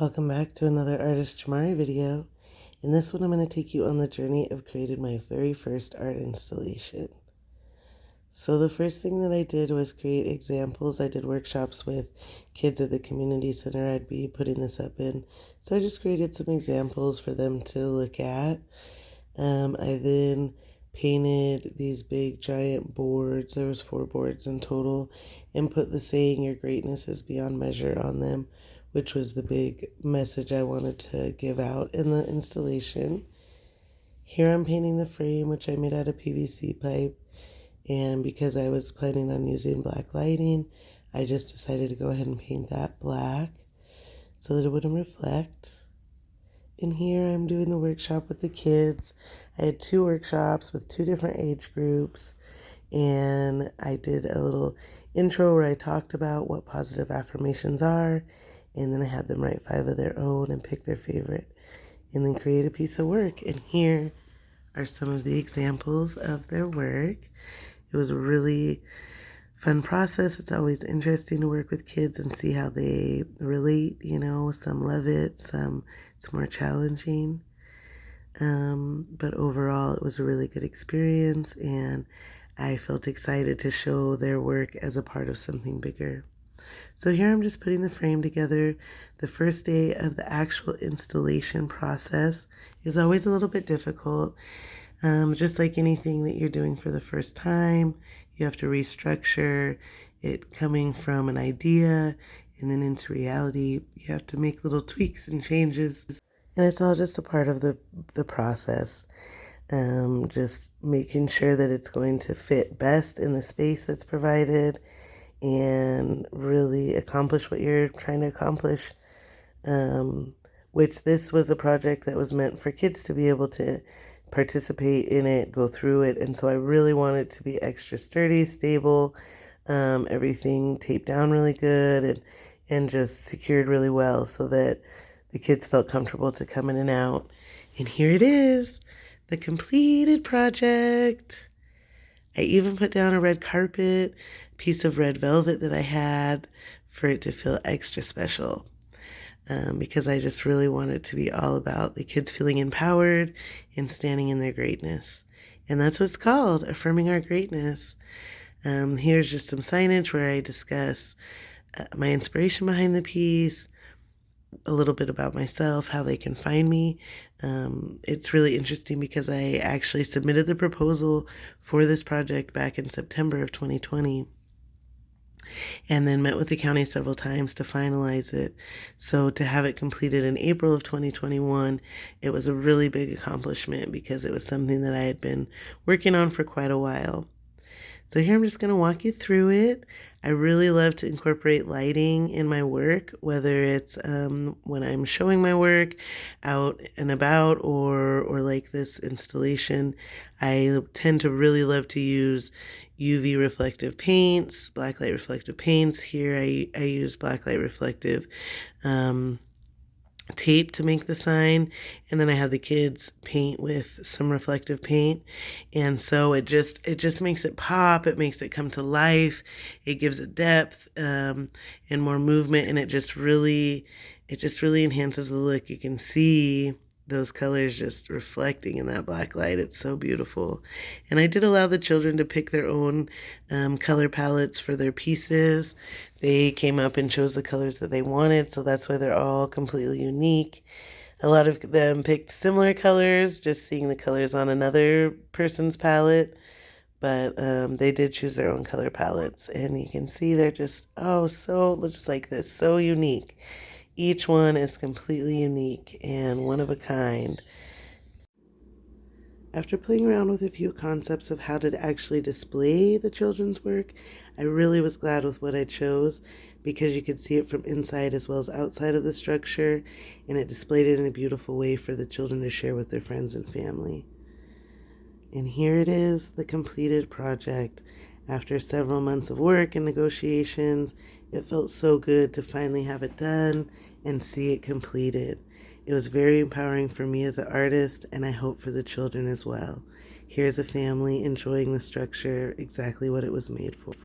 Welcome back to another Artist Jamari video. In this one, I'm going to take you on the journey of creating my very first art installation. So the first thing that I did was create examples. I did workshops with kids at the community center I'd be putting this up in. So I just created some examples for them to look at. I then painted these big giant boards. There was 4 boards in total, and put the saying "Your greatness is beyond measure" on them, which was the big message I wanted to give out in the installation. Here I'm painting the frame, which I made out of PVC pipe, and because I was planning on using black lighting, I just decided to go ahead and paint that black so that it wouldn't reflect. And here I'm doing the workshop with the kids. I had 2 workshops with 2 different age groups, and I did a little intro where I talked about what positive affirmations are, and then I had them write 5 of their own and pick their favorite, and then create a piece of work. And here are some of the examples of their work. It was a really fun process. It's always interesting to work with kids and see how they relate. Some love it, some it's more challenging. But overall, it was a really good experience, and I felt excited to show their work as a part of something bigger. So here I'm just putting the frame together. The first day of the actual installation process is always a little bit difficult. Just like anything that you're doing for the first time, you have to restructure it coming from an idea and then into reality. You have to make little tweaks and changes, and it's all just a part of the process. Just making sure that it's going to fit best in the space that's provided and really accomplish what you're trying to accomplish. Which this was a project that was meant for kids to be able to participate in it, go through it, and so I really wanted it to be extra sturdy, stable, everything taped down really good and just secured really well so that the kids felt comfortable to come in and out. And here it is, the completed project. I even put down a red carpet, piece of red velvet that I had for it to feel extra special. Because I just really want it to be all about the kids feeling empowered and standing in their greatness. And that's what it's called, Affirming Our Greatness. Here's just some signage where I discuss my inspiration behind the piece, a little bit about myself, how they can find me. It's really interesting because I actually submitted the proposal for this project back in September of 2020. And then met with the county several times to finalize it. So to have it completed in April of 2021, it was a really big accomplishment because it was something that I had been working on for quite a while. So here I'm just going to walk you through it. I really love to incorporate lighting in my work, whether it's when I'm showing my work out and about or like this installation. I tend to really love to use UV reflective paints, blacklight reflective paints. Here I use blacklight reflective tape to make the sign, and then I have the kids paint with some reflective paint, and so it just makes it pop. It makes it come to life. It gives it depth and more movement, and it just really enhances the look. You can see those colors just reflecting in that black light. It's so beautiful. And I did allow the children to pick their own color palettes for their pieces. They came up and chose the colors that they wanted, so that's why they're all completely unique. A lot of them picked similar colors, just seeing the colors on another person's palette, but they did choose their own color palettes, and you can see they're just, just like this, so unique. Each one is completely unique and one of a kind. After playing around with a few concepts of how to actually display the children's work, I really was glad with what I chose because you could see it from inside as well as outside of the structure, and it displayed it in a beautiful way for the children to share with their friends and family. And here it is, the completed project. After several months of work and negotiations, it felt so good to finally have it done and see it completed. It was very empowering for me as an artist, and I hope for the children as well. Here's a family enjoying the structure exactly what it was made for.